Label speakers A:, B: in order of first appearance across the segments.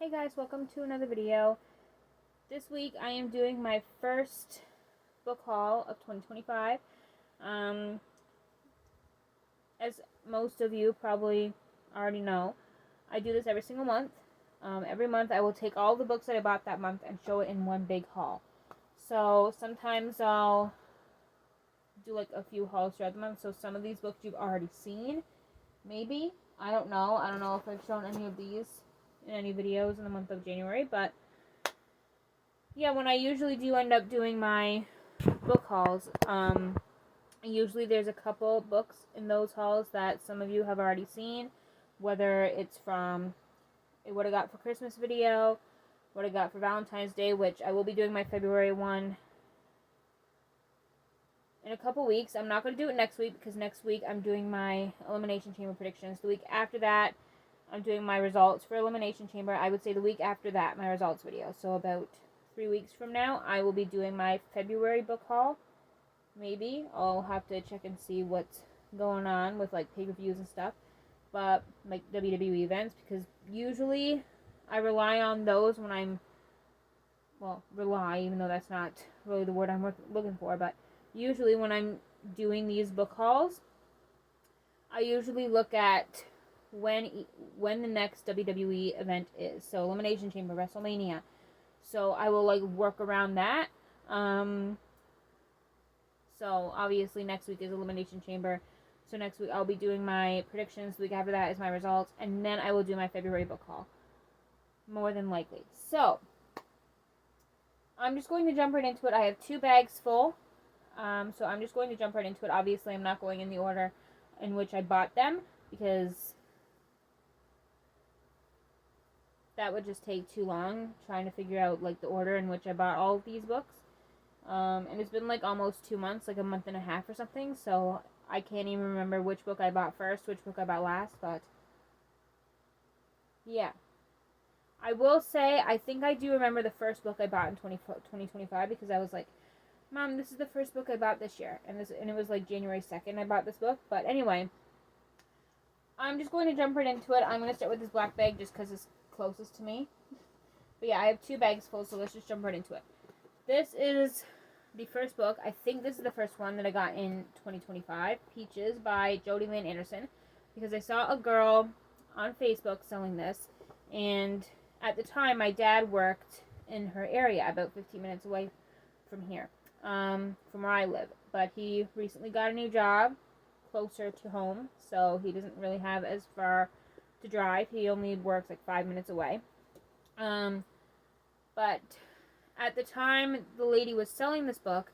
A: Hey guys, welcome to another video. This week I am doing my first book haul of 2025. As most of you probably already know, I do this every single month. Every month I will take all the books that I bought that month and show it in one big haul. So sometimes I'll do like a few hauls throughout the month. So some of these books you've already seen, maybe. I don't know. I don't know if I've shown any of these in any videos in the month of January, but yeah, when I usually do end up doing my book hauls, usually there's a couple books in those hauls that some of you have already seen, whether it's from what I got for Christmas video, what I got for Valentine's Day, which I will be doing my February one in a couple weeks. I'm not going to do it next week because next week I'm doing my Elimination Chamber predictions. The week after that, I'm doing my results for Elimination Chamber. I would say the week after that, my results video. So about 3 weeks from now, I will be doing my February book haul. Maybe. I'll have to check and see what's going on with like pay-per-views and stuff. But like WWE events, because usually I rely on those when I'm, rely, even though that's not really the word I'm looking for, but usually when I'm doing these book hauls, I usually look at when the next WWE event is. So Elimination Chamber, WrestleMania. So I will like work around that. So obviously next week is Elimination Chamber. So next week I'll be doing my predictions. The week after that is my results. And then I will do my February book haul. More than likely. So I'm just going to jump right into it. I have 2 bags full. So I'm just going to jump right into it. Obviously I'm not going in the order in which I bought them, because that would just take too long trying to figure out like the order in which I bought all of these books. And it's been like almost 2 months, like a month and a half or something, so I can't even remember which book I bought first, which book I bought last, but yeah. I will say, I think I do remember the first book I bought in 2025, because I was like, Mom, this is the first book I bought this year, and it was like January 2nd I bought this book. But anyway, I'm just going to jump right into it. I'm going to start with this black bag just because it's closest to me. But yeah, I have 2 bags full, so let's just jump right into it. This is the first book. I think this is the first one that I got in 2025. Peaches by Jodi Lynn Anderson. Because I saw a girl on Facebook selling this. And at the time, my dad worked in her area, about 15 minutes away from here. From where I live. But he recently got a new job closer to home. So he doesn't really have as far to drive. He only works like 5 minutes away. But at the time the lady was selling this book,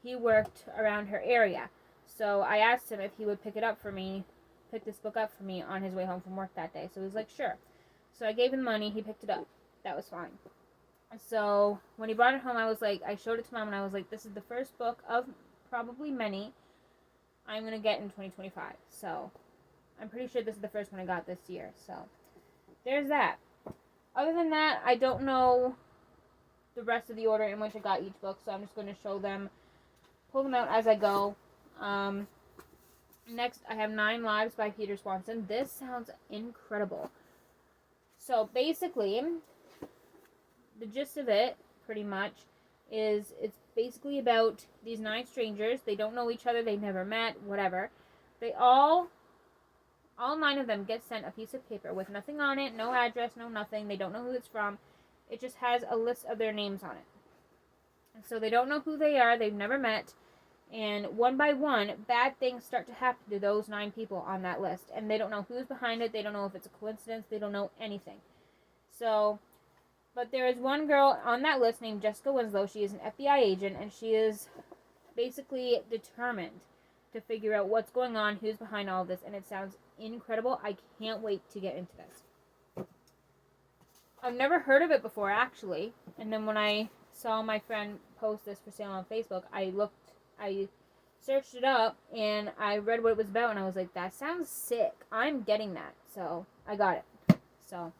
A: he worked around her area. So I asked him if he would pick this book up for me on his way home from work that day. So he was like, sure. So I gave him money, he picked it up. That was fine. So when he brought it home, I showed it to Mom and I was like, this is the first book of probably many I'm going to get in 2025. So I'm pretty sure this is the first one I got this year. So there's that. Other than that, I don't know the rest of the order in which I got each book, so I'm just going to pull them out as I go. Next, I have 9 Lives by Peter Swanson. This sounds incredible. So basically, the gist of it, pretty much, is it's basically about these 9 strangers. They don't know each other, they've never met, whatever. They all 9 of them get sent a piece of paper with nothing on it, no address, no nothing. They don't know who it's from. It just has a list of their names on it. And so they don't know who they are, they've never met, and one by one, bad things start to happen to those 9 people on that list. And they don't know who's behind it, they don't know if it's a coincidence, they don't know anything. So, but there is one girl on that list named Jessica Winslow. She is an FBI agent, and she is basically determined to figure out what's going on, who's behind all of this, and it sounds incredible. I can't wait to get into this. I've never heard of it before, actually, and then when I saw my friend post this for sale on Facebook, I searched it up, and I read what it was about, and I was like, that sounds sick. I'm getting that, so I got it. So,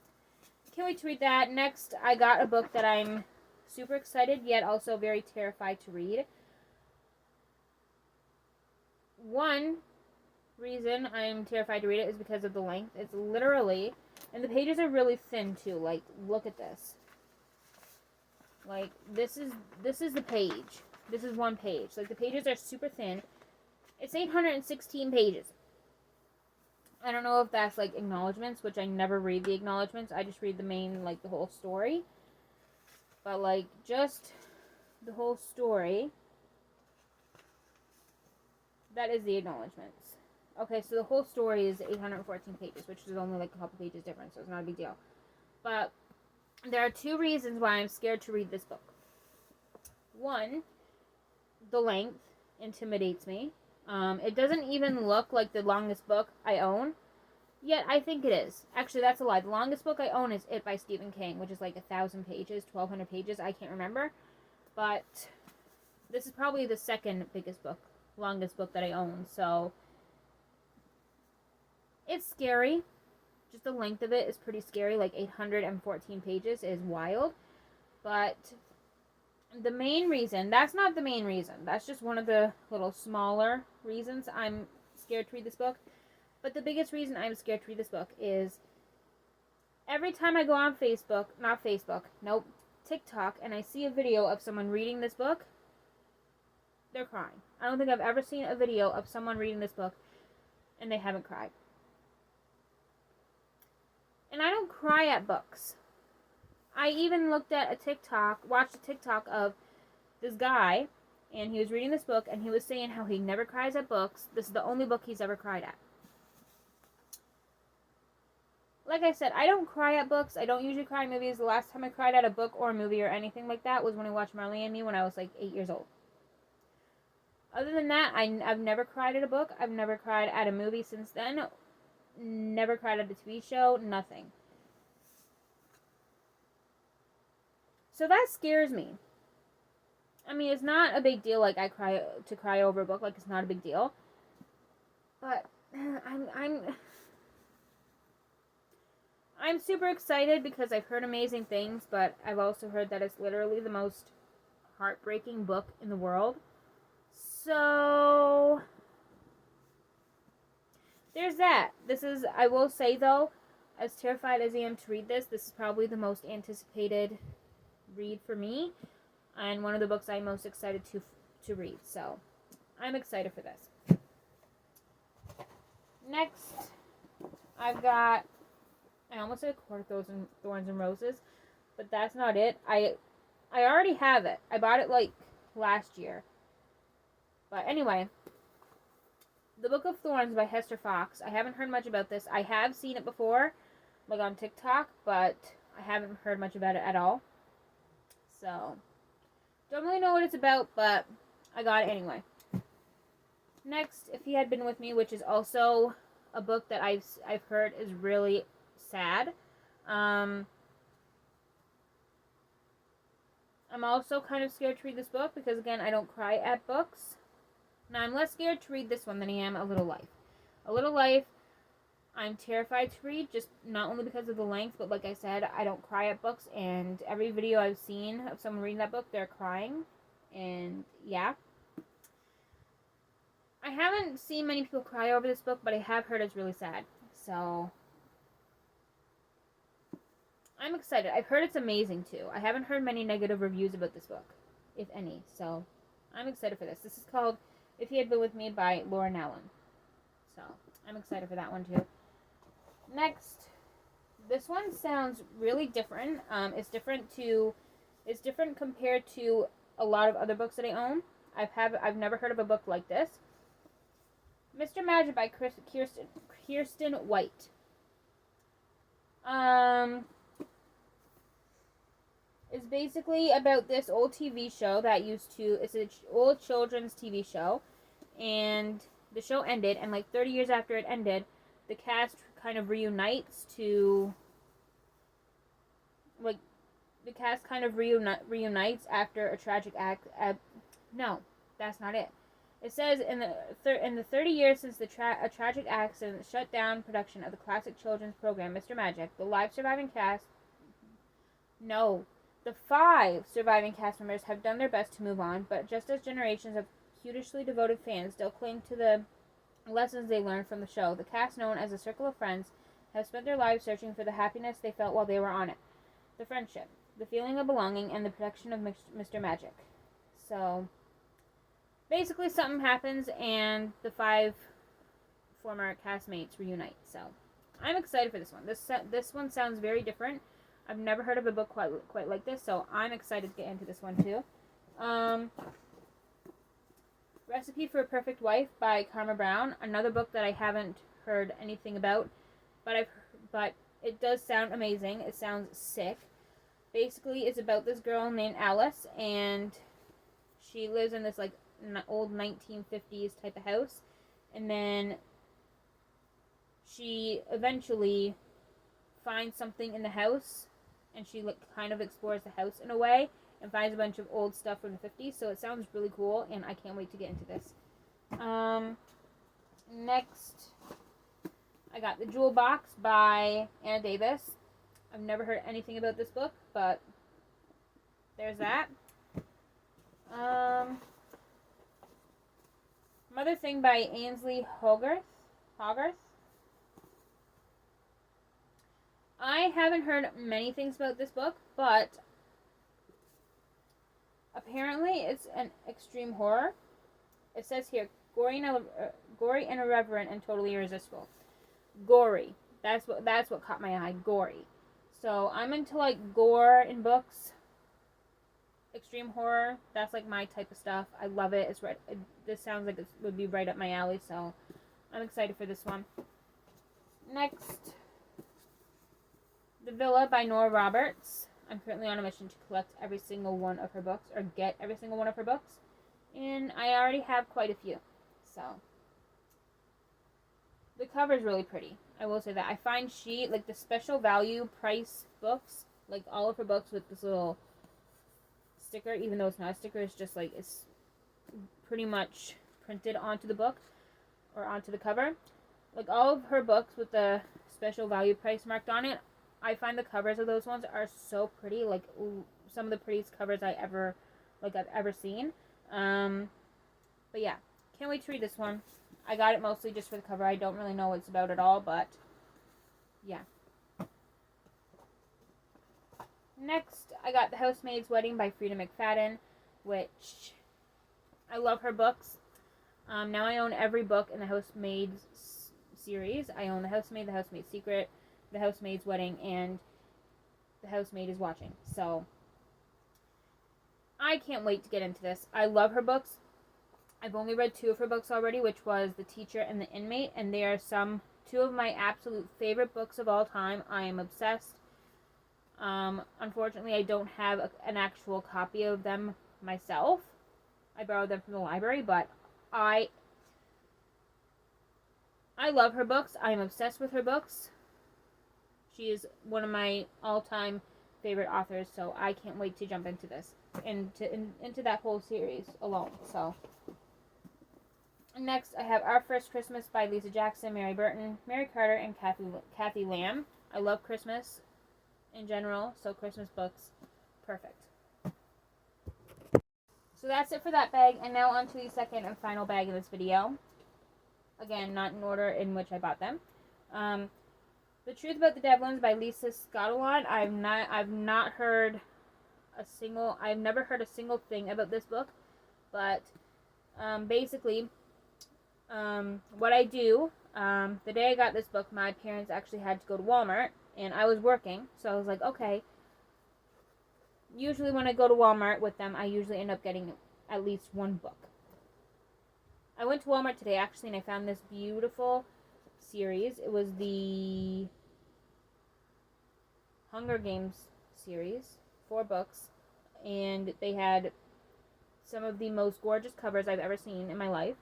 A: can't wait to read that. Next, I got a book that I'm super excited, yet also very terrified to read. One reason I'm terrified to read it is because of the length. It's literally And the pages are really thin too. Like, look at this. Like, this is the page. This is one page. Like, the pages are super thin. It's 816 pages. I don't know if that's, like, acknowledgments, which I never read the acknowledgments. I just read the main, like, the whole story. But, like, just the whole story. That is the acknowledgments. Okay, so the whole story is 814 pages, which is only, like, a couple pages different, so it's not a big deal. But there are two reasons why I'm scared to read this book. One, the length intimidates me. It doesn't even look like the longest book I own, yet I think it is. Actually, that's a lie. The longest book I own is It by Stephen King, which is like 1,000 pages, 1,200 pages. I can't remember. But this is probably the second biggest book, longest book that I own. So it's scary. Just the length of it is pretty scary. Like 814 pages is wild. But the main reason, that's not the main reason. That's just one of the little smaller reasons I'm scared to read this book. But the biggest reason I'm scared to read this book is every time I go on TikTok, and I see a video of someone reading this book, they're crying. I don't think I've ever seen a video of someone reading this book and they haven't cried. And I don't cry at books. I even watched a TikTok of this guy, and he was reading this book, and he was saying how he never cries at books. This is the only book he's ever cried at. Like I said, I don't cry at books. I don't usually cry at movies. The last time I cried at a book or a movie or anything like that was when I watched Marley and Me when I was like 8 years old. Other than that, I've never cried at a book. I've never cried at a movie since then. Never cried at a TV show. Nothing. So that scares me. I mean, it's not a big deal. Like, I cry over a book. Like, it's not a big deal. But I'm super excited because I've heard amazing things, but I've also heard that it's literally the most heartbreaking book in the world. So there's that. I will say though, as terrified as I am to read this is probably the most anticipated read for me, and one of the books I'm most excited to read. So I'm excited for this. Next, I've got, I almost said Court of Thorns and Roses, but that's not it. I already have it. I bought it like last year. But anyway, The Book of Thorns by Hester Fox. I haven't heard much about this. I have seen it before, like on TikTok, but I haven't heard much about it at all. So, don't really know what it's about, but I got it anyway. Next, If He Had Been With Me, which is also a book that I've heard is really sad. I'm also kind of scared to read this book because, again, I don't cry at books. Now, I'm less scared to read this one than I am A Little Life. A Little Life, I'm terrified to read, just not only because of the length, but like I said, I don't cry at books, and every video I've seen of someone reading that book, they're crying, and yeah. I haven't seen many people cry over this book, but I have heard it's really sad, so I'm excited. I've heard it's amazing, too. I haven't heard many negative reviews about this book, if any, so I'm excited for this. This is called If He Had Been With Me by Laura Allen. So, I'm excited for that one, too. Next, this one sounds really different. It's different compared to a lot of other books that I own. I've never heard of a book like this. Mr. Magic by Kirsten White. It's basically about this old TV show it's an old children's TV show, and the show ended, and like 30 years after it ended, the cast kind of reunites after a tragic act. No, that's not it. It says in the 30 years since a tragic accident shut down production of the classic children's program Mr. Magic, the 5 surviving cast members have done their best to move on, but just as generations of hugely devoted fans still cling to the lessons they learned from the show, the cast, known as a circle of friends, have spent their lives searching for the happiness they felt while they were on it. The friendship, the feeling of belonging, and the protection of Mr. Magic. So, basically something happens and the 5 former castmates reunite. So, I'm excited for this one. This one sounds very different. I've never heard of a book quite like this, so I'm excited to get into this one too. Recipe for a Perfect Wife by Karma Brown. Another book that I haven't heard anything about, but it does sound amazing. It sounds sick. Basically, it's about this girl named Alice, and she lives in this like old 1950s type of house, and then she eventually finds something in the house, and she kind of explores the house in a way and finds a bunch of old stuff from the 50s. So it sounds really cool, and I can't wait to get into this. Next, I got The Jewel Box by Anna Davis. I've never heard anything about this book, but there's that. Mother Thing by Ainsley Hogarth. I haven't heard many things about this book, but apparently it's an extreme horror. It says here, gory and irreverent and totally irresistible. Gory. That's what caught my eye. Gory. So I'm into like gore in books. Extreme horror. That's like my type of stuff. I love it. It's right. This sounds like it would be right up my alley. So I'm excited for this one. Next, The Villa by Nora Roberts. I'm currently on a mission to collect every single one of her books, or get every single one of her books, and I already have quite a few. So the cover's really pretty. I will say that. I find she, like the special value price books, like all of her books with this little sticker, even though it's not a sticker, it's just like, it's pretty much printed onto the book, or onto the cover. Like all of her books with the special value price marked on it, I find the covers of those ones are so pretty. Like some of the prettiest covers I've ever seen. But yeah, can't wait to read this one. I got it mostly just for the cover. I don't really know what it's about at all, but yeah. Next, I got The Housemaid's Wedding by Frida McFadden, which I love her books. Now I own every book in the Housemaid's series. I own The Housemaid, The Housemaid's Secret, The Housemaid's Wedding, and The Housemaid is Watching. So I can't wait to get into this. I love her books. I've only read 2 of her books already, which was The Teacher and The Inmate, and they are 2 of my absolute favorite books of all time. I am obsessed. Unfortunately, I don't have an actual copy of them myself. I borrowed them from the library, but I love her books. I am obsessed with her books. She is one of my all-time favorite authors, so I can't wait to jump into this, into that whole series alone. So next, I have Our First Christmas by Lisa Jackson, Mary Burton, Mary Carter, and Kathy Lamb. I love Christmas in general, so Christmas books, perfect. So that's it for that bag, and now on to the second and final bag in this video. Again, not in order in which I bought them. The Truth About the Devlins by Lisa Scottalon. I've never heard a single thing about this book, but basically, what I do, the day I got this book, my parents actually had to go to Walmart, and I was working, so I was like, okay. Usually when I go to Walmart with them, I usually end up getting at least one book. I went to Walmart today, actually, and I found this beautiful series. It was the Hunger Games series, 4 books, and they had some of the most gorgeous covers I've ever seen in my life,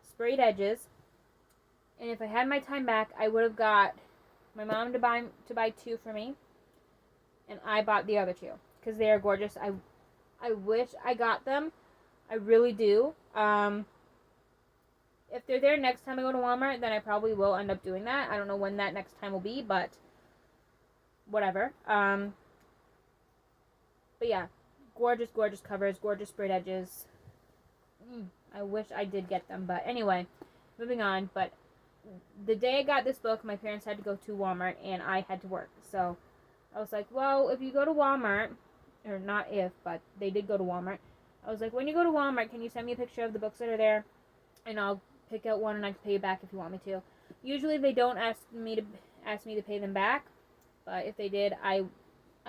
A: sprayed edges, and if I had my time back, I would have got my mom to buy 2 for me, and I bought the other 2, because they are gorgeous. I wish I got them. I really do. If they're there next time I go to Walmart, then I probably will end up doing that. I don't know when that next time will be, but whatever. But yeah, gorgeous, gorgeous covers, gorgeous sprayed edges. I wish I did get them, but anyway, moving on. But the day I got this book, my parents had to go to Walmart and I had to work. So I was like, well, if you go to Walmart, or not if, but they did go to Walmart. I was like, when you go to Walmart, can you send me a picture of the books that are there? And I'll pick out one and I can pay you back if you want me to. Usually they don't ask me to pay them back, but if they did, I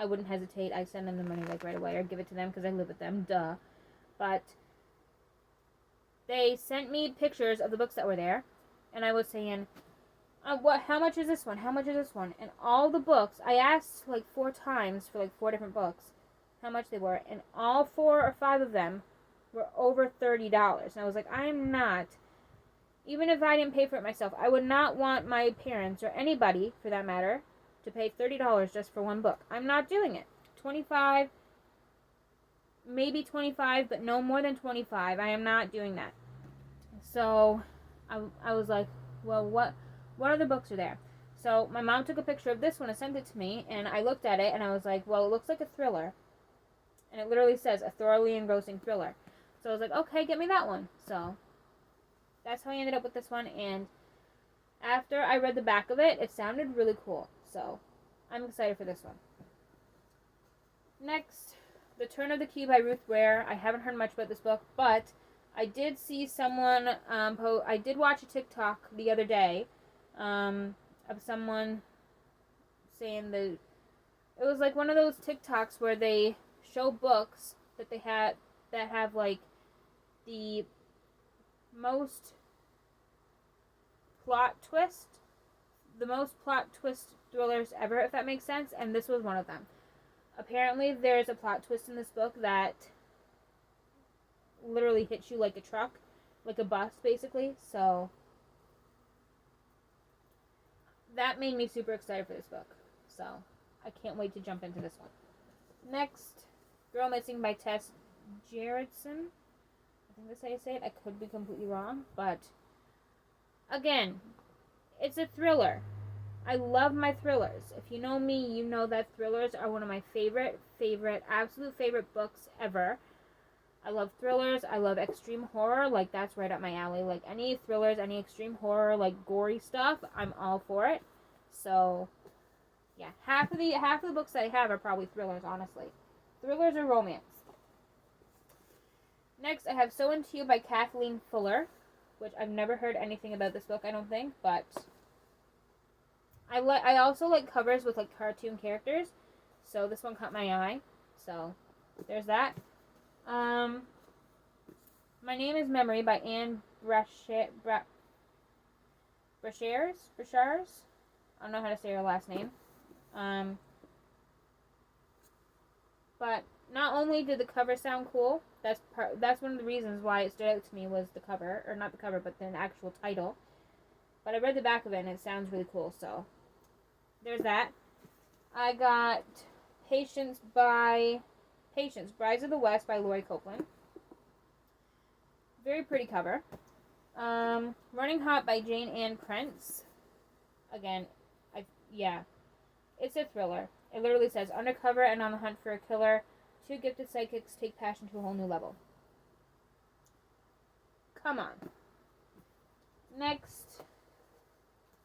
A: wouldn't hesitate. I send them the money like right away or give it to them because I live with them. Duh. But they sent me pictures of the books that were there, and I was saying, how much is this one? How much is this one? And all the books, I asked like 4 times for like 4 different books how much they were, and all 4 or 5 of them were over $30. And I was like, I'm not, even if I didn't pay for it myself, I would not want my parents, or anybody for that matter, to pay $30 just for one book. I'm not doing it. 25, maybe 25, but no more than 25. I am not doing that. So I was like, well, what other books are there? So my mom took a picture of this one and sent it to me, and I looked at it and I was like, well, it looks like a thriller. And it literally says a thoroughly engrossing thriller. So I was like, okay, get me that one. So that's how I ended up with this one. And after I read the back of it, it sounded really cool. So I'm excited for this one. Next, The Turn of the Key by Ruth Ware. I haven't heard much about this book, but I did see someone, I did watch a TikTok the other day of someone saying it was like one of those TikToks where they show books that that have like the most plot twist thrillers ever, if that makes sense, and this was one of them. Apparently there's a plot twist in this book that literally hits you like a truck, like a bus basically, so that made me super excited for this book. So I can't wait to jump into this one. Next, Girl Missing by Tess Gerritsen. I think that's how you say it. I could be completely wrong, but again, it's a thriller. I love my thrillers. If you know me, you know that thrillers are one of my favorite, absolute favorite books ever. I love thrillers. I love extreme horror. Like, that's right up my alley. Like, any thrillers, any extreme horror, like gory stuff, I'm all for it. So yeah, half of the books that I have are probably thrillers, honestly. Thrillers or romance. Next, I have So Into You by Kathleen Fuller, which I've never heard anything about this book, I don't think, but I also like covers with like cartoon characters, so this one caught my eye. So there's that. My Name is Memory by Anne Brashares. I don't know how to say her last name. But not only did the cover sound cool, that's one of the reasons why it stood out to me was the cover, or not the cover, but the actual title. But I read the back of it and it sounds really cool, so there's that. I got Patience, Brides of the West by Lori Copeland. Very pretty cover. Running Hot by Jane Ann Krentz. Again, it's a thriller. It literally says, undercover and on the hunt for a killer, 2 gifted psychics take passion to a whole new level. Come on. Next,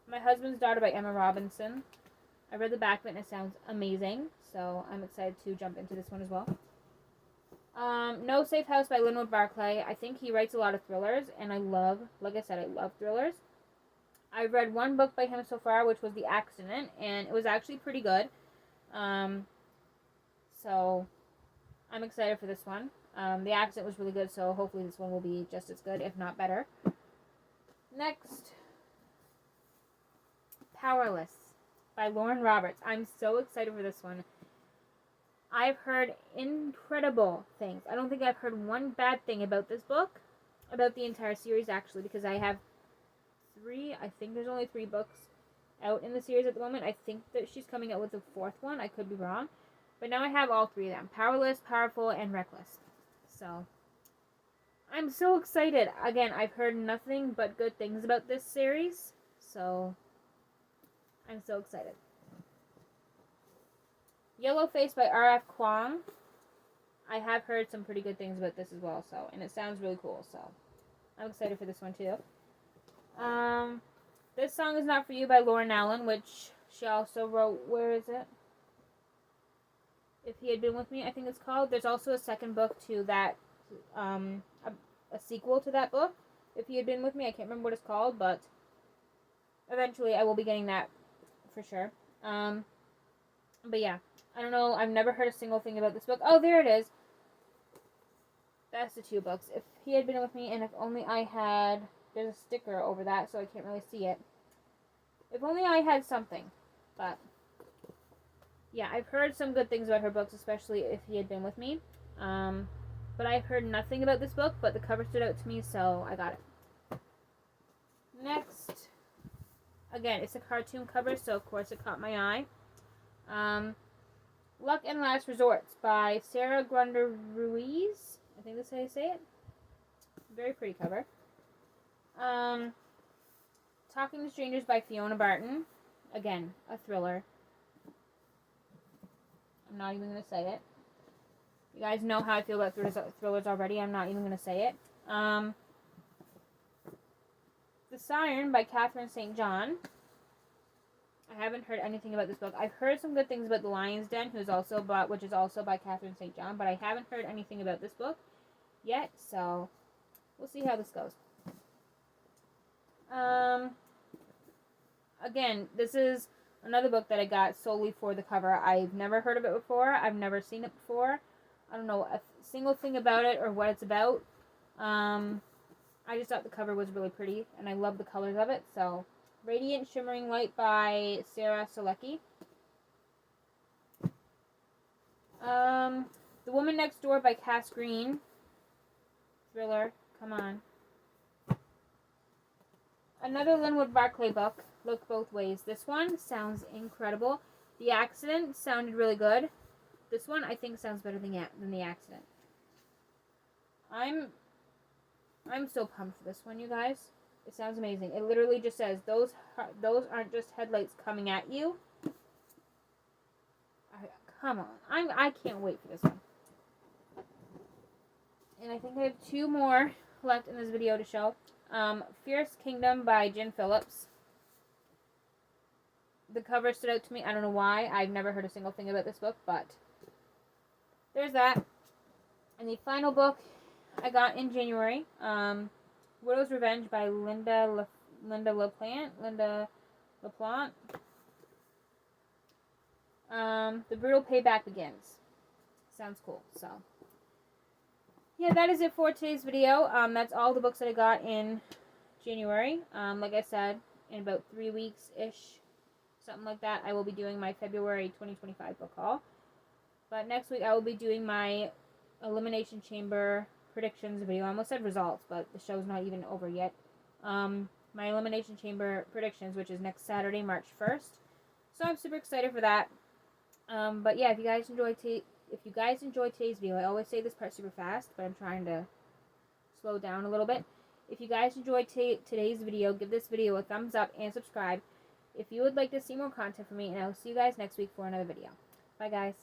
A: My Husband's Daughter by Emma Robinson. I read the back of it and it sounds amazing, so I'm excited to jump into this one as well. No Safe House by Linwood Barclay. I think he writes a lot of thrillers, and I love thrillers. I've read one book by him so far, which was The Accident, and it was actually pretty good. So I'm excited for this one. The Accident was really good, so hopefully this one will be just as good, if not better. Next, Powerless by Lauren Roberts. I'm so excited for this one. I've heard incredible things. I don't think I've heard one bad thing about this book, about the entire series actually, because I have 3, I think there's only 3 books out in the series at the moment. I think that she's coming out with the 4th one. I could be wrong. But now I have all 3 of them. Powerless, Powerful, and Reckless. So I'm so excited. Again, I've heard nothing but good things about this series. So I'm so excited. Yellow Face by R.F. Kuang. I have heard some pretty good things about this as well, and it sounds really cool, so I'm excited for this one too. This Song Is Not For You by Lauren Allen, which she also wrote, where is it? If He Had Been With Me, I think it's called. There's also a second book to that, a sequel to that book. If He Had Been With Me, I can't remember what it's called, but eventually I will be getting that for sure. But yeah, I don't know. I've never heard a single thing about this book. Oh, there it is. That's the two books. If He Had Been With Me, and If Only I Had... There's a sticker over that, so I can't really see it. If Only I Had Something. But yeah, I've heard some good things about her books, especially If He Had Been With Me. But I've heard nothing about this book, but the cover stood out to me, so I got it. Next, again, it's a cartoon cover, so of course it caught my eye. Luck and Last Resorts by Sarah Grunder Ruiz. I think that's how you say it. Very pretty cover. Talking to Strangers by Fiona Barton. Again, a thriller. I'm not even going to say it. You guys know how I feel about thrillers already. I'm not even going to say it. The Siren by Catherine St. John. I haven't heard anything about this book. I've heard some good things about The Lion's Den, which is also by Catherine St. John, but I haven't heard anything about this book yet, so we'll see how this goes. Again, this is another book that I got solely for the cover. I've never heard of it before. I've never seen it before. I don't know a single thing about it or what it's about. I just thought the cover was really pretty, and I love the colors of it, so... Radiant Shimmering Light by Sarah Solecki. The Woman Next Door by Cass Green. Thriller. Come on. Another Linwood Barclay book. Look Both Ways. This one sounds incredible. The Accident sounded really good. This one I think sounds better than The Accident. I'm so pumped for this one, you guys. It sounds amazing. It literally just says, those aren't just headlights coming at you. Come on. I can't wait for this one. And I think I have two more left in this video to show. Fierce Kingdom by Jen Phillips. The cover stood out to me. I don't know why. I've never heard a single thing about this book, but there's that. And the final book I got in January, Widow's Revenge by Linda LaPlante. The Brutal Payback Begins. Sounds cool. So, yeah, that is it for today's video. That's all the books that I got in January. Like I said, in about 3 weeks-ish, something like that, I will be doing my February 2025 book haul. But next week, I will be doing my Elimination Chamber predictions video. I almost said results, but the show's not even over yet. My Elimination Chamber predictions, which is next Saturday, March 1st. So I'm super excited for that. But yeah, if you guys enjoyed today's video, I always say this part super fast, but I'm trying to slow down a little bit. If you guys enjoyed today's video, give this video a thumbs up and subscribe if you would like to see more content from me, and I will see you guys next week for another video. Bye, guys.